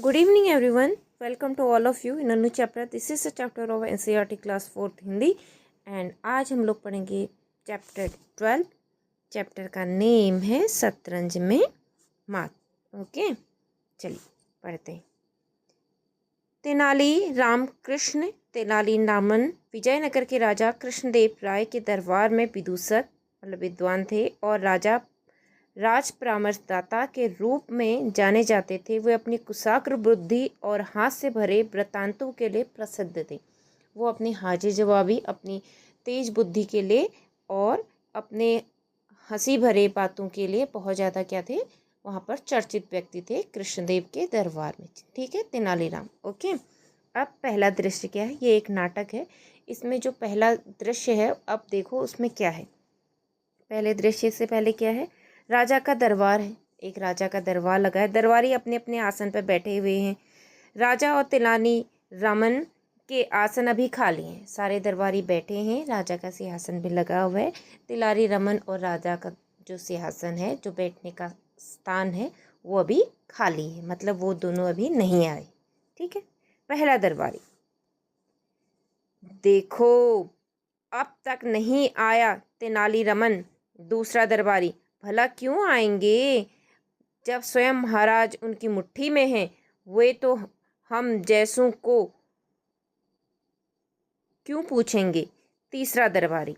Good evening, everyone. Welcome to all of you in a new chapter. This is a chapter of NCERT class 4th Hindi and आज हम लोग पढ़ेंगे chapter 12. Chapter का name है शतरंज में मात. ओके, चलिए पढ़ते हैं. तेनाली रामकृष्ण तेनालीरामन विजयनगर के राजा कृष्णदेव राय के दरबार में विदूषक मतलब विद्वान थे और राज परामर्शदाता के रूप में जाने जाते थे. वे अपनी कुशाग्र बुद्धि और हाथ से भरे वृत्तांतों के लिए प्रसिद्ध थे. वो अपनी हाजिर जवाबी, अपनी तेज बुद्धि के लिए और अपने हंसी भरे बातों के लिए बहुत ज़्यादा क्या थे, वहाँ पर चर्चित व्यक्ति थे कृष्णदेव के दरबार में. ठीक है, तेनालीराम. ओके, अब पहला दृश्य क्या है. ये एक नाटक है. इसमें जो पहला दृश्य है, अब देखो उसमें क्या है. पहले दृश्य से पहले क्या है, राजा का दरबार है. एक राजा का दरबार लगा है. दरबारी अपने अपने आसन पर बैठे हुए हैं. राजा और तेनालीरामन के आसन अभी खाली हैं. सारे दरबारी बैठे हैं. राजा का सिंहासन भी लगा हुआ है. तेनालीरामन और राजा का जो सिंहासन है, जो बैठने का स्थान है, वो अभी खाली है. मतलब वो दोनों अभी नहीं आए. ठीक है. पहला दरबारी, देखो अब तक नहीं आया तेनालीरामन. दूसरा दरबारी, भला क्यों आएंगे जब स्वयं महाराज उनकी मुट्ठी में हैं. वे तो हम जैसों को क्यों पूछेंगे. तीसरा दरबारी,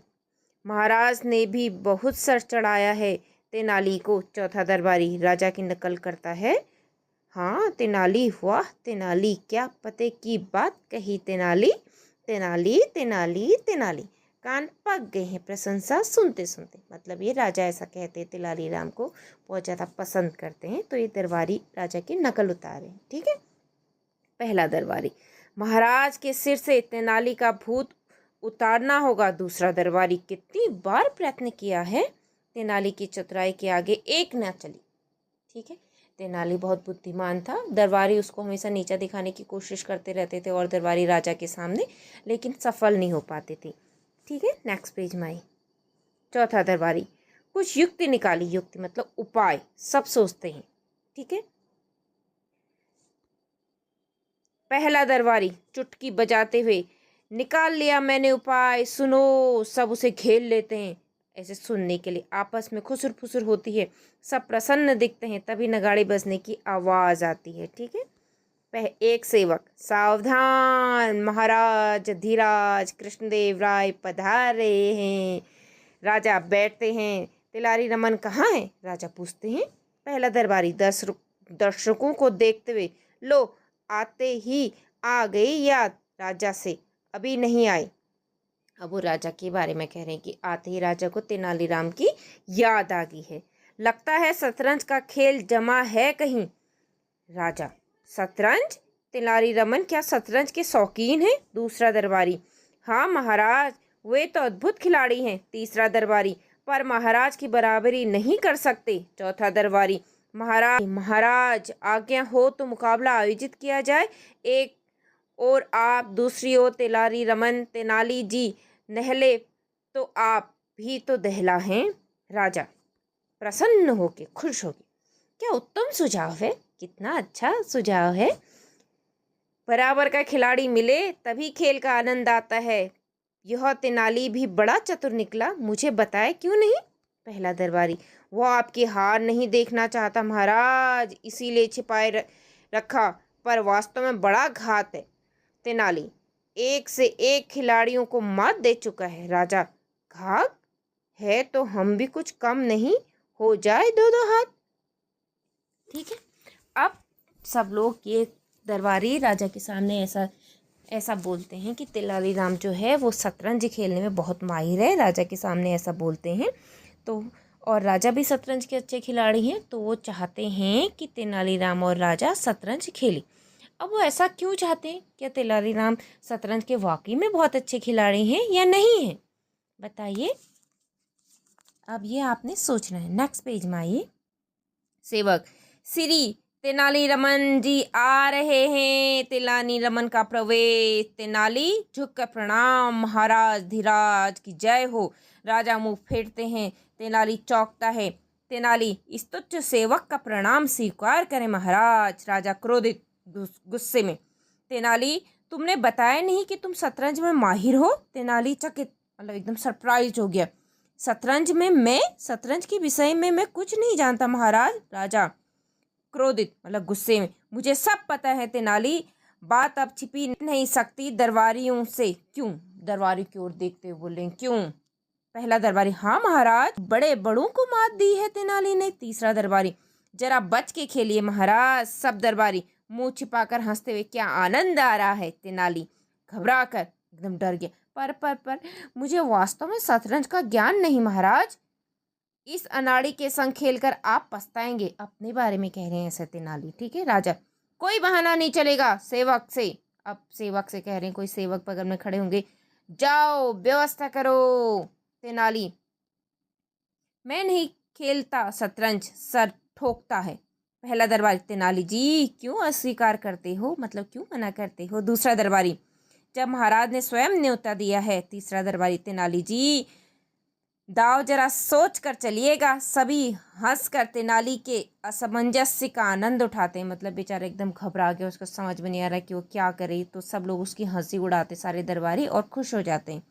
महाराज ने भी बहुत सर चढ़ाया है तेनाली को. चौथा दरबारी राजा की नकल करता है. हाँ तेनाली, वाह तेनाली, क्या पते की बात कही तेनाली. तेनाली तेनाली तेनाली, कान पक गए हैं प्रशंसा सुनते सुनते. मतलब ये राजा ऐसा कहते हैं, तेनालीराम को बहुत ज़्यादा पसंद करते हैं. तो ये दरबारी राजा की नकल उतारे हैं. ठीक है. पहला दरबारी, महाराज के सिर से तेनाली का भूत उतारना होगा. दूसरा दरबारी, कितनी बार प्रयत्न किया है, तेनाली की चतुराई के आगे एक न चली. ठीक है. तेनाली बहुत बुद्धिमान था. दरबारी उसको हमेशा नीचा दिखाने की कोशिश करते रहते थे और दरबारी राजा के सामने लेकिन सफल नहीं हो पाते थे. ठीक है. नेक्स्ट पेज में आई. चौथा दरबारी, कुछ युक्ति निकाली. युक्ति मतलब उपाय. सब सोचते हैं. ठीक है. पहला दरबारी चुटकी बजाते हुए, निकाल लिया मैंने उपाय, सुनो. सब उसे घेर लेते हैं ऐसे सुनने के लिए. आपस में खुसुर फुसुर होती है. सब प्रसन्न दिखते हैं. तभी नगाड़े बजने की आवाज़ आती है. ठीक है. एक सेवक, सावधान, महाराज धीराज कृष्णदेव राय पधारे हैं. राजा बैठते हैं. तेनालीरामन कहाँ है, राजा पूछते हैं. पहला दरबारी दर्शकों को देखते हुए, लो आते ही आ गई याद राजा से, अभी नहीं आए. अब वो राजा के बारे में कह रहे हैं कि आते ही राजा को तेनालीराम की याद आ गई है. लगता है शतरंज का खेल जमा है कहीं. राजा, शतरंज. तेनालीरामन, क्या शतरंज के शौकीन हैं. दूसरा दरबारी, हाँ महाराज, वे तो अद्भुत खिलाड़ी हैं. तीसरा दरबारी, पर महाराज की बराबरी नहीं कर सकते. चौथा दरबारी, महाराज आज्ञा हो तो मुकाबला आयोजित किया जाए. एक और आप, दूसरी ओर तेनालीरामन. तेनाली जी नहले तो आप भी तो दहला हैं. राजा प्रसन्न होके, खुश होके, क्या उत्तम सुझाव है, कितना अच्छा सुझाव है. बराबर का खिलाड़ी मिले तभी खेल का आनंद आता है. यह तेनाली भी बड़ा चतुर निकला, मुझे बताए क्यों नहीं. पहला दरबारी, वो आपकी हार नहीं देखना चाहता महाराज, इसीलिए छिपाए रखा, पर वास्तव में बड़ा घात है. तेनाली, एक से एक खिलाड़ियों को मात दे चुका है. राजा, घात है तो हम भी कुछ कम नहीं, हो जाए दो दो हाथ. ठीक है. अब सब लोग ये दरबारी राजा के सामने ऐसा बोलते हैं कि तेनालीराम जो है वो शतरंज खेलने में बहुत माहिर है. राजा के सामने ऐसा बोलते हैं. तो और राजा भी शतरंज के अच्छे खिलाड़ी हैं, तो वो चाहते हैं कि तेनालीराम और राजा शतरंज खेलें. अब वो ऐसा क्यों चाहते हैं, क्या तेनालीराम शतरंज के वाकई में बहुत अच्छे खिलाड़ी हैं या नहीं हैं, बताइए. अब ये आपने सोचना है. नेक्स्ट पेज में आइए. सेवक, श्री तेनालीरामन जी आ रहे हैं. तेनालीरामन का प्रवेश. तेनाली झुक कर प्रणाम, महाराज धीराज की जय हो. राजा मुंह फेरते हैं. तेनाली चौंकता है. तेनाली, इस तुच्छ सेवक का प्रणाम स्वीकार करें महाराज. राजा क्रोधित, गुस्से में। तेनाली, तुमने बताया नहीं कि तुम शतरंज में माहिर हो? तेनाली चकित, मतलब एकदम सरप्राइज हो गया। शतरंज के विषय में मैं कुछ नहीं जानता महाराज। राजा क्रोधित, मतलब गुस्से में, मुझे सब पता है तेनाली, बात अब छिपी नहीं सकती दरबारियों से। क्यों? दरबारी की ओर देखते हुए बोले, क्यों? पहला दरबारी, हाँ महाराज, बड़े बड़ों को मात दी है तेनाली ने। तीसरा दरबारी, जरा बच के खेलिए महाराज। सब दरबारी मुंह छिपाकर हंसते हुए, क्या आनंद आ रहा है। तेनाली घबरा कर एकदम डर गया, पर मुझे वास्तव में शतरंज का ज्ञान नहीं महाराज। इस अनाड़ी के संग खेलकर आप पछताएंगे। अपने बारे में कह रहे हैं ऐसे तेनाली, ठीक है। राजा, कोई बहाना नहीं चलेगा सेवक से। अब सेवक से कह रहे हैं, कोई सेवक बगल में खड़े होंगे, जाओ व्यवस्था करो। तेनाली, मैं नहीं खेलता शतरंज, सर ठोकता है। पहला दरबारी, तेनाली जी क्यों अस्वीकार करते हो, मतलब क्यों मना करते हो? दूसरा दरबारी, जब महाराज ने स्वयं न्योता दिया है। तीसरा दरबारी, तेनाली जी दाव जरा सोच कर चलिएगा। सभी हंसकर तेनाली के असमंजस्य का आनंद उठाते हैं, मतलब बेचारा एकदम घबरा गया, उसको समझ में नहीं आ रहा कि वो क्या करे, तो सब लोग उसकी हंसी उड़ाते सारे दरबारी और खुश हो जाते हैं।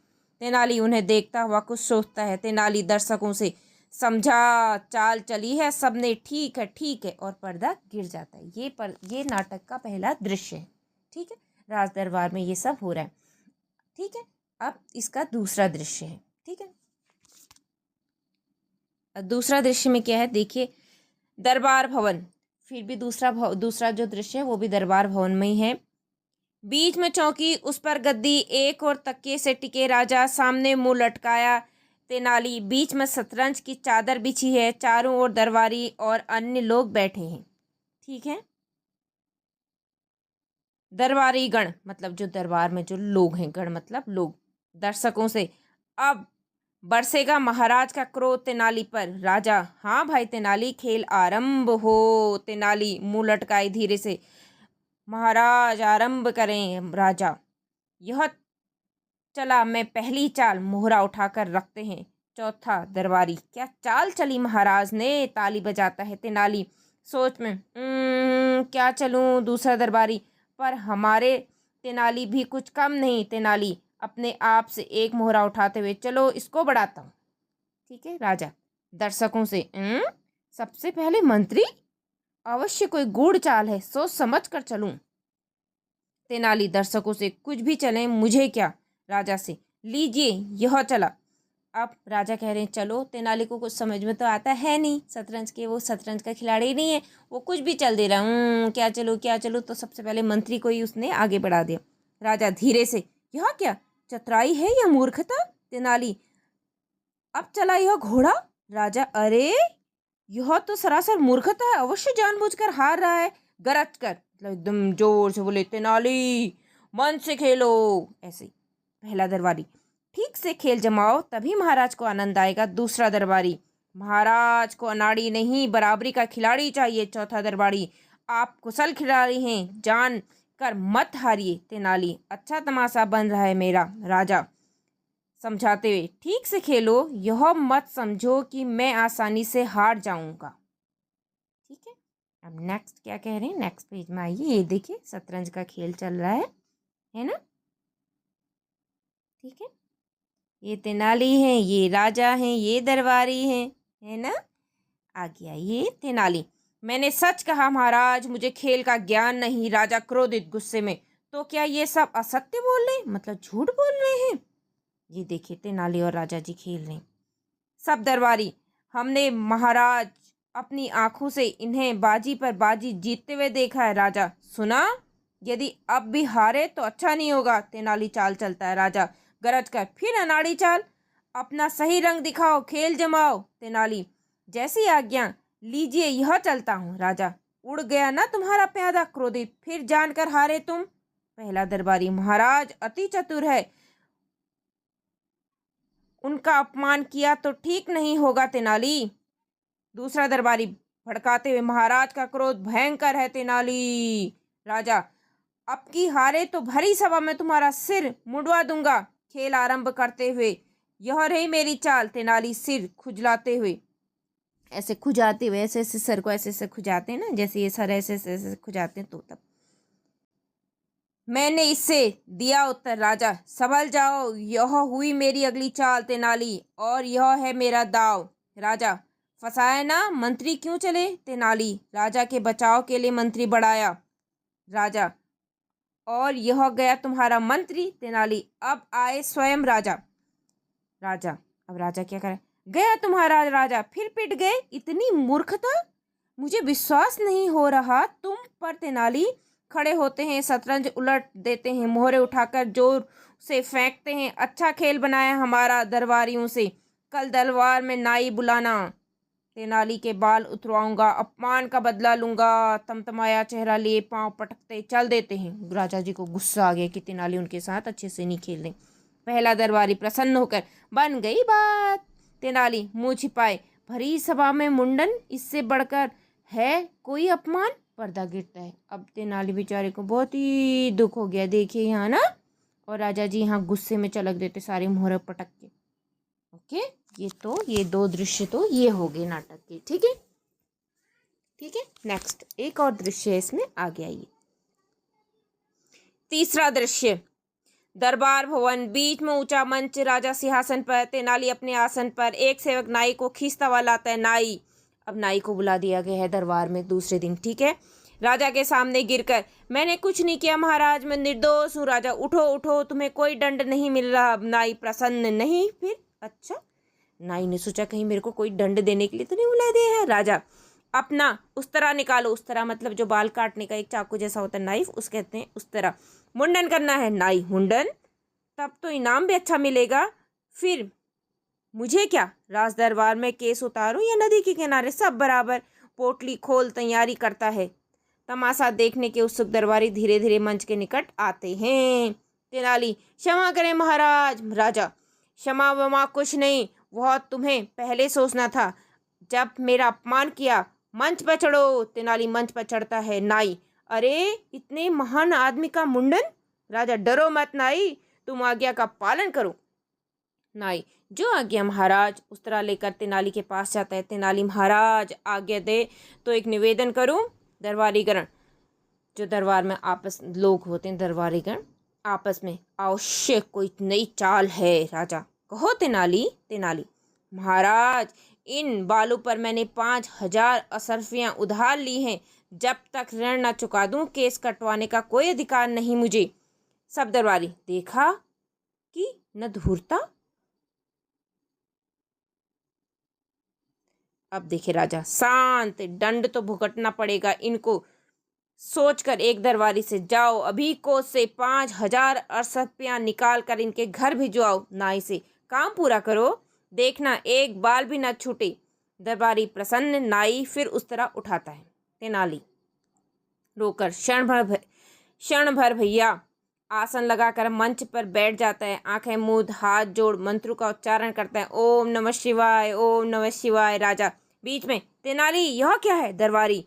तेनाली उन्हें देखता हुआ कुछ सोचता है। तेनाली दर्शकों से, समझा चाल चली है सबने, ठीक है, और पर्दा गिर जाता है। ये नाटक का पहला दृश्य है, ठीक है। राज दरबार में ये सब हो रहा है, ठीक है। अब इसका दूसरा दृश्य है, ठीक है। दूसरा दृश्य में क्या है देखिए, दरबार भवन। फिर भी दूसरा जो दृश्य है वो भी दरबार भवन में ही है। बीच में चौकी, उस पर गद्दी, एक और तकिए से टिके राजा, सामने मुंह लटकाया तेनाली। बीच में शतरंज की चादर बिछी है, चारों ओर दरबारी और अन्य लोग बैठे हैं, ठीक है। दरबारी गण, मतलब जो दरबार में जो लोग हैं, गण मतलब लोग, दर्शकों से, अब बरसेगा महाराज का क्रोध तेनाली पर। राजा, हाँ भाई तेनाली, खेल आरंभ हो। तेनाली मुंह लटकाए धीरे से, महाराज आरंभ करें। राजा, यह चला, मैं पहली चाल, मोहरा उठाकर रखते हैं। चौथा दरबारी, क्या चाल चली महाराज ने? ताली बजाता है तेनाली सोच में, क्या चलूं? दूसरा दरबारी, पर हमारे तेनाली भी कुछ कम नहीं। तेनाली अपने आप से एक मोहरा उठाते हुए, चलो इसको बढ़ाता हूँ, ठीक है। राजा दर्शकों से, सबसे पहले मंत्री, अवश्य कोई गूढ़ चाल है, सोच समझ कर चलूं। तेनाली दर्शकों से, कुछ भी चले मुझे क्या। राजा से, लीजिए यह चला। अब राजा कह रहे हैं चलो। तेनाली को कुछ समझ में तो आता है नहीं शतरंज के, वो शतरंज का खिलाड़ी नहीं है, वो कुछ भी चल दे रहा, क्या चलो। तो सबसे पहले मंत्री को ही उसने आगे बढ़ा दिया। राजा धीरे से, यह क्या चतुराई है या मूर्खता? तेनाली, अब चला यह घोड़ा। राजा, अरे यह तो सरासर मूर्खता है, अवश्य जानबूझकर हार रहा है। गरज कर, मतलब एकदम जोर से बोले, तेनाली मन से खेलो। ऐसे पहला दरबारी, ठीक से खेल जमाओ, तभी महाराज को आनंद आएगा। दूसरा दरबारी, महाराज को अनाड़ी नहीं, बराबरी का खिलाड़ी चाहिए। चौथा दरबारी, आप कुशल खिलाड़ी हैं, जान कर मत हारिए। तेनाली, अच्छा तमाशा बन रहा है मेरा। राजा समझाते हुए, ठीक से खेलो, यह मत समझो कि मैं आसानी से हार जाऊंगा, ठीक है। अब नेक्स्ट क्या कह रहे हैं, नेक्स्ट पेज में आइए, ये देखिए शतरंज का खेल चल रहा है ना, ठीक है। ये तेनाली हैं, ये राजा हैं, ये दरबारी हैं, है ना। आ गया ये तेनाली, मैंने सच कहा महाराज, मुझे खेल का ज्ञान नहीं। राजा क्रोधित गुस्से में, तो क्या ये सब असत्य बोल रहे हैं, मतलब झूठ बोल रहे हैं? ये देखिए तेनाली और राजा जी खेल रहे हैं। सब दरबारी, हमने महाराज अपनी आंखों से इन्हें बाजी पर बाजी जीतते हुए देखा है। राजा, सुना, यदि अब भी हारे तो अच्छा नहीं होगा। तेनाली चाल चलता है। राजा गरज कर, फिर अनाड़ी चाल, अपना सही रंग दिखाओ, खेल जमाओ। तेनाली, जैसी आज्ञा, लीजिए यह चलता हूँ। राजा, उड़ गया ना तुम्हारा प्यादा। क्रोधित, फिर जानकर हारे तुम। पहला दरबारी, महाराज अति चतुर है, उनका अपमान किया तो ठीक नहीं होगा। तेनाली दूसरा दरबारी भड़काते हुए, महाराज का क्रोध भयंकर है। तेनाली राजा, अब की हारे तो भरी सभा में तुम्हारा सिर मुंडवा दूंगा। खेल आरंभ करते हुए, यह रही मेरी चाल। तेनाली सिर खुजलाते हुए, ऐसे खुजाते हुए, ऐसे ऐसे सर को ऐसे ऐसे खुजाते हैं ना, जैसे ये सर ऐसे ऐसे ऐसे खुजाते हैं, तो तब मैंने इससे दिया उत्तर। राजा, संभल जाओ, यह हुई मेरी अगली चाल तेनाली, और यह है मेरा दाव। राजा, फंसाया ना, मंत्री क्यों चले? तेनाली, राजा के बचाव के लिए मंत्री बढ़ाया। राजा, और यह गया तुम्हारा मंत्री? तेनाली, अब आए स्वयं राजा। राजा, अब राजा क्या करे? गया तुम्हारा राजा, फिर पिट गए, इतनी मूर्खता, मुझे विश्वास नहीं हो रहा तुम पर। तेनाली खड़े होते हैं, शतरंज उलट देते हैं, मोहरे उठाकर जोर से फेंकते हैं। अच्छा खेल बनाया हमारा दरबारियों से, कल दरबार में नाई बुलाना, तेनाली के बाल उतरवाऊंगा, अपमान का बदला लूंगा। तमतमाया चेहरा लिए पांव पटकते चल देते हैं। राजा जी को गुस्सा आ गया कि तेनाली उनके साथ अच्छे से नहीं खेल रहे। पहला दरबारी प्रसन्न होकर, बन गई बात। तेनाली मुंह छिपाए, भरी सभा में मुंडन, इससे बढ़कर है कोई अपमान? पर्दा गिरता है। अब तेनाली बेचारे को बहुत ही दुख हो गया, देखिए यहाँ ना। और राजा जी यहाँ गुस्से में चलक देते सारे मोहरे पटक के। ओके, ये दो दृश्य तो ये हो गए नाटक के। ठीक है, ठीक है। नेक्स्ट एक और दृश्य है इसमें, आगे आइए। तीसरा दृश्य, दरबार भवन, बीच में ऊंचा मंच, राजा सिंहासन पर, तेनाली अपने आसन पर। एक सेवक नाई को खींचता हुआ लाता है। नाई, अब नाई को बुला दिया गया है दरबार में दूसरे दिन। ठीक है, राजा के सामने गिरकर, मैंने कुछ नहीं किया महाराज, मैं निर्दोष हूँ। राजा, उठो उठो, तुम्हें कोई दंड नहीं मिल रहा। नाई प्रसन्न, नहीं फिर? अच्छा, नाई ने सोचा कहीं मेरे को कोई दंड देने के लिए तो नहीं बुला दिया है। राजा, अपना उस्तरा निकालो। उस्तरा मतलब जो बाल काटने का एक चाकू जैसा होता है, नाइफ, उस कहते हैं उस्तरा। मुंडन करना है। नाई, मुंडन? तब तो इनाम भी अच्छा मिलेगा। फिर मुझे क्या, राज दरबार में केस उतारूं या नदी के किनारे, सब बराबर। पोटली खोल, तैयारी करता है। तमाशा देखने के उत्सुक दरबारी धीरे धीरे मंच के निकट आते हैं। तेनाली, क्षमा करें महाराज। राजा, क्षमा वमा कुछ नहीं, वह तुम्हें पहले सोचना था जब मेरा अपमान किया। मंच पर चढ़ो। तेनाली मंच पर चढ़ता है। नाई, अरे इतने महान आदमी का मुंडन? राजा, डरो मत नाई, तुम आज्ञा का पालन करो। नाई, जो आज्ञा महाराज। उस्तरा लेकर तेनाली के पास जाता है। तेनाली, महाराज आज्ञा दे तो एक निवेदन करूं। दरबारीगण, जो दरबार में आपस लोग होते हैं दरबारीगण, आपस में, अवश्य कोई नई चाल है। राजा, कहो तेनाली। तेनाली, महाराज इन बालों पर मैंने 5,000 असरफियाँ उधार ली हैं, जब तक ऋण न चुका दूं केस कटवाने का कोई अधिकार नहीं मुझे। सब दरबारी, देखा कि न धूर्ता। अब देखे राजा, शांत, दंड तो भुगतना पड़ेगा इनको। सोचकर एक दरबारी से, जाओ अभी को से 5,000 अरसपियाँ निकाल कर इनके घर भिजवाओ। नाई से, काम पूरा करो, देखना एक बाल भी न छूटे। दरबारी प्रसन्न। नाई फिर उस तरह उठाता है। तेनाली रोकर, क्षण भर भैया। आसन लगाकर मंच पर बैठ जाता है। आंखें मूंद हाथ जोड़ मंत्रों का उच्चारण करता है। ओम नमः शिवाय, ओम नमः शिवाय। राजा बीच में, तेनाली यह क्या है? दरबारी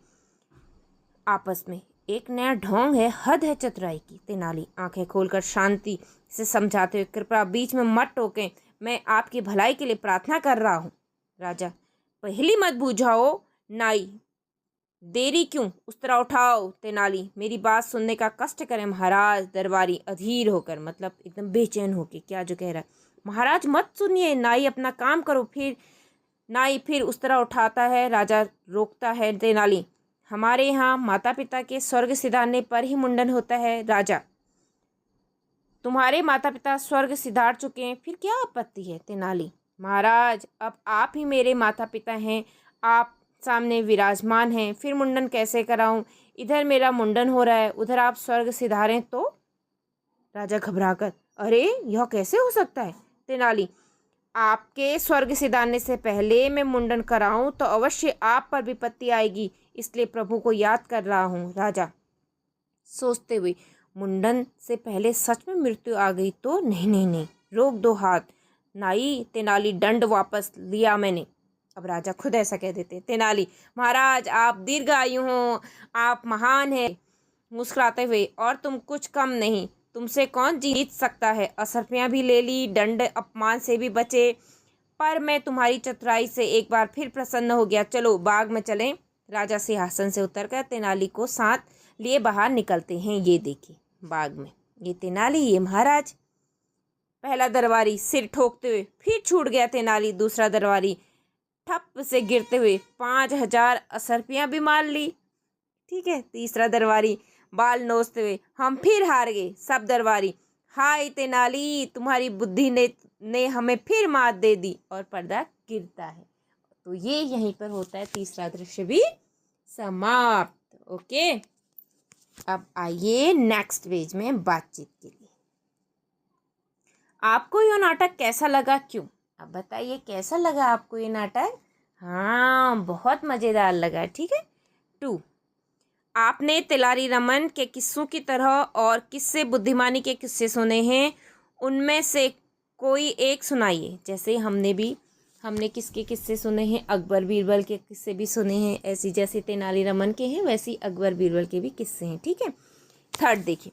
आपस में, एक नया ढोंग है, हद है चतुराई की। तेनाली आंखें खोलकर शांति से समझाते हुए, कृपया बीच में मत टोकें, मैं आपकी भलाई के लिए प्रार्थना कर रहा हूँ। राजा, पहली मत बूझाओ। नाई, देरी क्यों, उस तरह उठाओ। तेनाली, मेरी बात सुनने का कष्ट करें महाराज। दरबारी अधीर होकर, मतलब एकदम बेचैन होकर, क्या जो कह रहा है, महाराज मत सुनिए, नाई अपना काम करो। फिर नाई फिर उस तरह उठाता है। राजा रोकता है। तेनाली, हमारे यहाँ माता पिता के स्वर्ग सिधारने पर ही मुंडन होता है। राजा, तुम्हारे माता पिता स्वर्ग सिधार चुके हैं, फिर क्या आपत्ति है? तेनाली, महाराज अब आप ही मेरे माता पिता हैं, आप सामने विराजमान हैं, फिर मुंडन कैसे कराऊं? इधर मेरा मुंडन हो रहा है, उधर आप स्वर्ग सिधारें तो? राजा घबराकर, अरे यह कैसे हो सकता है? तेनाली, आपके स्वर्ग सिधारने से पहले मैं मुंडन कराऊं तो अवश्य आप पर विपत्ति आएगी, इसलिए प्रभु को याद कर रहा हूँ। राजा सोचते हुए, मुंडन से पहले सच में मृत्यु आ गई तो? नहीं नहीं नहीं, रोक दो हाथ। नाई, तेनाली दंड वापस लिया मैंने। अब राजा खुद ऐसा कह देते। तेनाली, महाराज आप दीर्घायु हो, आप महान हैं। मुस्कुराते हुए, और तुम कुछ कम नहीं, तुमसे कौन जीत सकता है? असरफियाँ भी ले ली, दंड अपमान से भी बचे, पर मैं तुम्हारी चतुराई से एक बार फिर प्रसन्न हो गया। चलो बाग में चलें। राजा सिंहासन से उतरकर तेनाली को साथ लिए बाहर निकलते हैं। ये देखिए, बाग में। ये तेनाली, ये महाराज। पहला दरबारी सिर ठोकते हुए फिर छूट गया तेनाली। दूसरा दरबारी ठप से गिरते हुए 5,000 असरपियां भी मार ली। ठीक है। तीसरा दरबारी बाल नोचते हुए हम फिर हार गए। सब दरबारी हाय तेनाली, तुम्हारी बुद्धि ने हमें फिर मात दे दी। और पर्दा गिरता है। तो ये यहीं पर होता है तीसरा दृश्य भी समाप्त। ओके, अब आइए नेक्स्ट पेज में बातचीत के लिए। आपको ये नाटक कैसा लगा, क्यों? अब बताइए कैसा लगा आपको ये नाटक? हाँ, बहुत मजेदार लगा। ठीक है। 2, आपने तेलारी रमन के किस्सों की तरह और किस्से बुद्धिमानी के किस्से सुने हैं, उनमें से कोई एक सुनाइए। जैसे हमने किसके किस्से सुने हैं? अकबर बीरबल के किस्से भी सुने हैं। ऐसी जैसे तेनाली रमन के हैं वैसी अकबर बीरबल के भी किस्से हैं। ठीक है। 3 देखिए,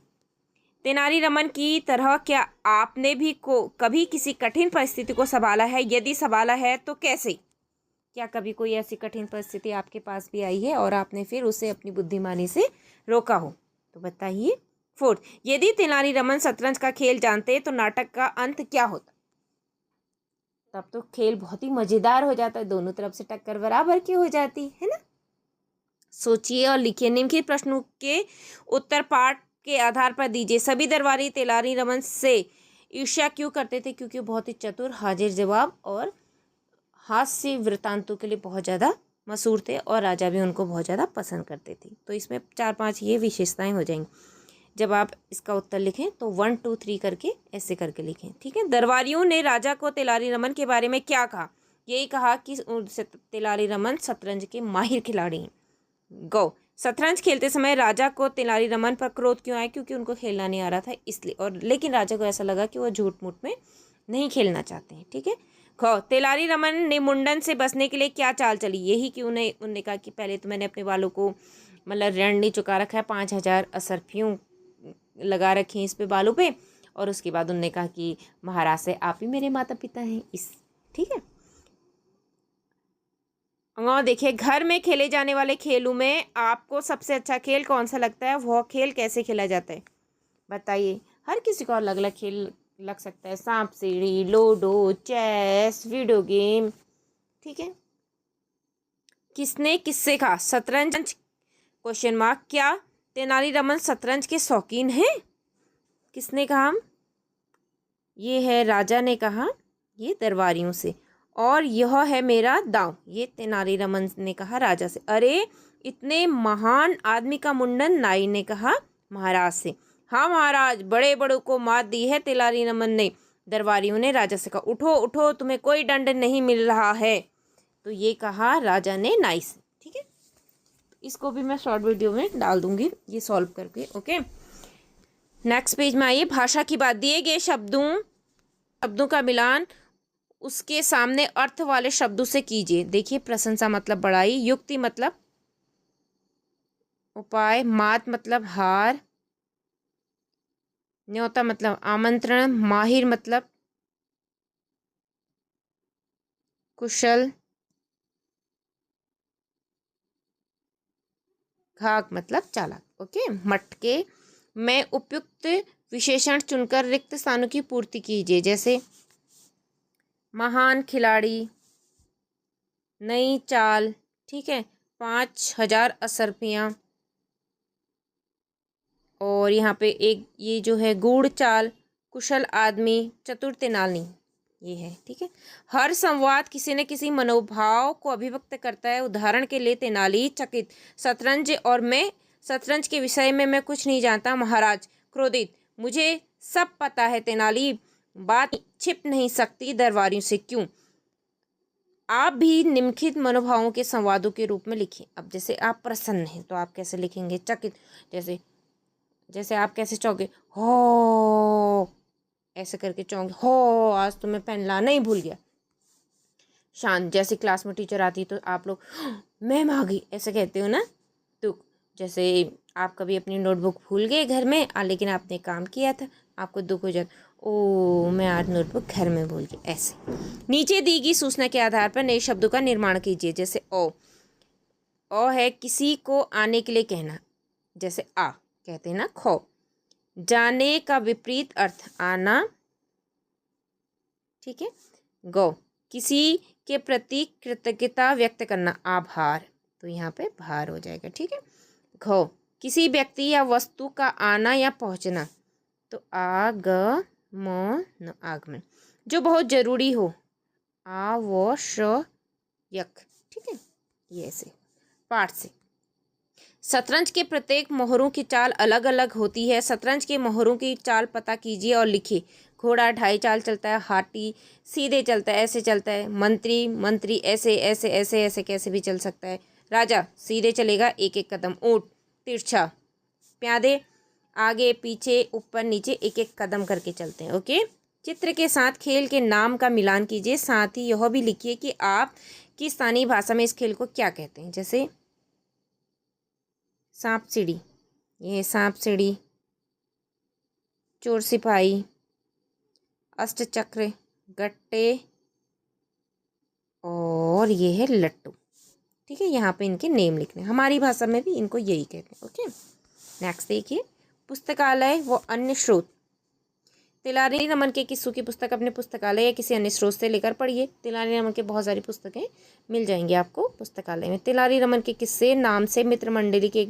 तेनाली रमन की तरह क्या आपने भी कभी किसी कठिन परिस्थिति को संभाला है? यदि संभाला है तो कैसे? क्या कभी कोई ऐसी कठिन परिस्थिति आपके पास भी आई है और आपने फिर उसे अपनी बुद्धिमानी से रोका हो? तो बताइए। 4, यदि तेनाली रमन शतरंज का खेल जानते तो नाटक का अंत क्या होता? तब तो खेल बहुत ही मजेदार हो जाता है, दोनों तरफ से टक्कर बराबर की हो जाती है ना। सोचिए और लिखिए। निम्नलिखित प्रश्नों के उत्तर पाठ के आधार पर दीजिए। सभी दरबारी तेलारी रमन से ईर्ष्या क्यों करते थे? क्योंकि बहुत ही चतुर, हाजिर जवाब और हास्य वृत्तांतों के लिए बहुत ज़्यादा मशहूर थे और राजा भी उनको बहुत ज़्यादा पसंद करते थे। तो इसमें 4-5 ये विशेषताएं हो जाएंगी। जब आप इसका उत्तर लिखें तो 1, 2, 3 करके ऐसे करके लिखें। ठीक है। दरबारियों ने राजा को तेलारी रमन के बारे में क्या कहा? यही कहा कि तेलारी रमन शतरंज के माहिर खिलाड़ी हैं। गो, शतरंज खेलते समय राजा को तेलारी रमन पर क्रोध क्यों आया? क्योंकि उनको खेलना नहीं आ रहा था इसलिए। और लेकिन राजा को ऐसा लगा कि वो झूठ मूठ में नहीं खेलना चाहते हैं। ठीक है। खो, तेलारी रमन ने मुंडन से बचने के लिए क्या चाल चली? यही कि उन्होंने कहा कि पहले तो मैंने अपने बालों को मतलब ऋण नहीं चुका रखा है, 5,000 असरफियों लगा रखी हैं इस पे बालों पे। और उसके बाद उन्होंने कहा कि महाराज से आप ही मेरे माता पिता हैं इस। ठीक है। और देखिए, घर में खेले जाने वाले खेलों में आपको सबसे अच्छा खेल कौन सा लगता है? वह खेल कैसे खेला जाता है? बताइए। हर किसी को अलग अलग खेल लग सकता है। सांप सीढ़ी, लूडो, चेस, वीडियो गेम। ठीक है। किसने किससे कहा शतरंज क्वेश्चन मार्क? क्या तेनाली रमन शतरंज के शौकीन हैं? किसने कहा? ये है राजा ने कहा, ये दरबारियों से। और यह है मेरा दांव, ये तेनाली रमन ने कहा राजा से। अरे इतने महान आदमी का मुंडन, नाई ने कहा महाराज से। हाँ महाराज, बड़े बड़ों को मात दी है तेनाली रमन ने। दरबारियों ने राजा से कहा। उठो उठो, तुम्हें कोई दंड नहीं मिल रहा है। तो ये कहा राजा ने नाई से। ठीक है। इसको भी मैं शॉर्ट वीडियो में डाल दूंगी ये सॉल्व करके। ओके, नेक्स्ट पेज में आइए। भाषा की बात। दिए गए शब्दों का मिलान उसके सामने अर्थ वाले शब्दों से कीजिए। देखिए, प्रशंसा मतलब बड़ाई, युक्ति मतलब उपाय, मात मतलब हार, न्योता मतलब आमंत्रण, माहिर मतलब कुशल, घाक मतलब चालाक। ओके। मटके में उपयुक्त विशेषण चुनकर रिक्त स्थानों की पूर्ति कीजिए। जैसे महान खिलाड़ी, नई चाल। ठीक है। 5,000 असरपियाँ। और यहाँ पे एक ये जो है गूढ़ चाल, कुशल आदमी, चतुर तेनाली, ये है। ठीक है। हर संवाद किसी न किसी मनोभाव को अभिव्यक्त करता है। उदाहरण के लिए तेनाली चकित, शतरंज और मैं शतरंज के विषय में मैं कुछ नहीं जानता। महाराज क्रोधित, मुझे सब पता है। तेनाली, बात छिप नहीं सकती दरबारियों से। क्यों? आप भी निम्नलिखित मनोभावों के संवादों के रूप में लिखिए। अब जैसे आप प्रसन्न हैं तो आप कैसे लिखेंगे? चकित, जैसे आप कैसे चौंके? हो, ऐसे करके चौंके, हो आज तो मैं पेन लाना ही भूल गया। शांत, जैसे क्लास में टीचर आती तो आप लोग मैम आ गई ऐसे कहते हो ना। तो जैसे आप कभी अपनी नोटबुक भूल गए घर में लेकिन आपने काम किया था, आपको दुख हो जाता, ओ मैं आज नोटबुक घर में भूल गई। ऐसे नीचे दी गई सूचना के आधार पर नए शब्दों का निर्माण कीजिए। जैसे ओ है किसी को आने के लिए कहना, जैसे आ कहते हैं ना खो। जाने का विपरीत अर्थ आना, ठीक है। गो, किसी के प्रति कृतज्ञता व्यक्त करना, आभार, तो यहाँ पे भार हो जाएगा, ठीक है। घो, किसी व्यक्ति या वस्तु का आना या पहुँचना, तो आगमन, आगमन, जो बहुत जरूरी हो, आवश्यक, ठीक है। ये ऐसे पाठ से। शतरंज के प्रत्येक मोहरों की चाल अलग अलग होती है। शतरंज के मोहरों की चाल पता कीजिए और लिखिए। घोड़ा 2.5 चाल चलता है, हाथी सीधे चलता है, ऐसे चलता है, मंत्री मंत्री ऐसे ऐसे ऐसे ऐसे कैसे भी चल सकता है, राजा सीधे चलेगा, एक एक कदम, ऊँट तिरछा, प्यादे आगे पीछे ऊपर नीचे एक एक कदम करके चलते हैं। ओके, चित्र के साथ खेल के नाम का मिलान कीजिए। साथ ही यह भी लिखिए कि आप की स्थानीय भाषा में इस खेल को क्या कहते हैं। जैसे सांप सीढ़ी, ये सांप सीढ़ी, चोर सिपाही, अष्टचक्र, गट्टे, और ये है लट्टू, ठीक है। यहाँ पे इनके नेम लिखने, हमारी भाषा में भी इनको यही कहते हैं। ओके, नेक्स्ट देखिए, पुस्तकालय व अन्य स्रोत। तिलारी रमन के किस्सों की पुस्तक अपने पुस्तकालय या किसी अन्य स्रोत से लेकर पढ़िए। तिलारी रमन के बहुत सारी पुस्तकें मिल जाएंगी आपको पुस्तकालय में। तिलारी रमन के किस्से नाम से मित्र मंडली की एक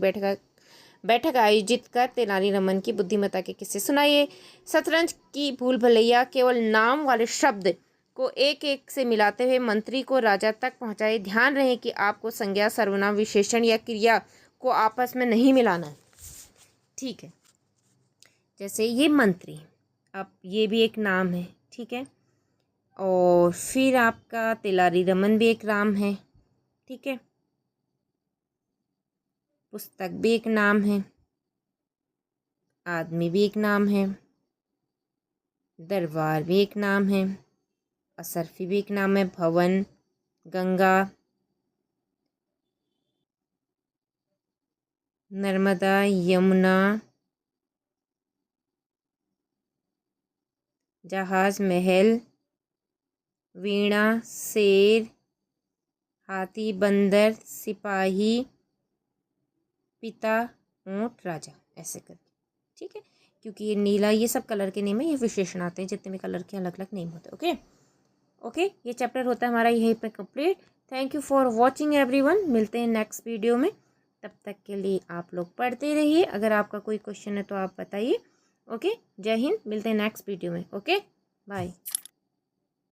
बैठक आयोजित कर तिलारी रमन की बुद्धिमत्ता के किस्से सुनाइए। शतरंज की भूल भुलैया, केवल नाम वाले शब्द को एक एक से मिलाते हुए मंत्री को राजा तक पहुँचाए। ध्यान रहे कि आपको संज्ञा, सर्वनाम, विशेषण या क्रिया को आपस में नहीं मिलाना है, ठीक है। जैसे ये मंत्री, अब ये भी एक नाम है, ठीक है। और फिर आपका तिलारी रमन भी एक नाम है, ठीक है। पुस्तक भी एक नाम है, आदमी भी एक नाम है, दरबार भी एक नाम है, असरफी भी एक नाम है, भवन, गंगा, नर्मदा, यमुना, जहाज, महल, वीणा, शेर, हाथी, बंदर, सिपाही, पिता, ऊंट, राजा, ऐसे करके, ठीक है। क्योंकि ये नीला, ये सब कलर के नेम है, ये विशेषण आते हैं, जितने भी कलर के अलग अलग नेम होते हैं। ओके ओके, ये चैप्टर होता है हमारा यहीं पे complete. Thank you for watching everyone. मिलते हैं नेक्स्ट वीडियो में, तब तक के लिए आप लोग पढ़ते रहिए। अगर आपका कोई क्वेश्चन है तो आप बताइए। ओके, जय हिंद, मिलते हैं नेक्स्ट वीडियो में। Okay, bye.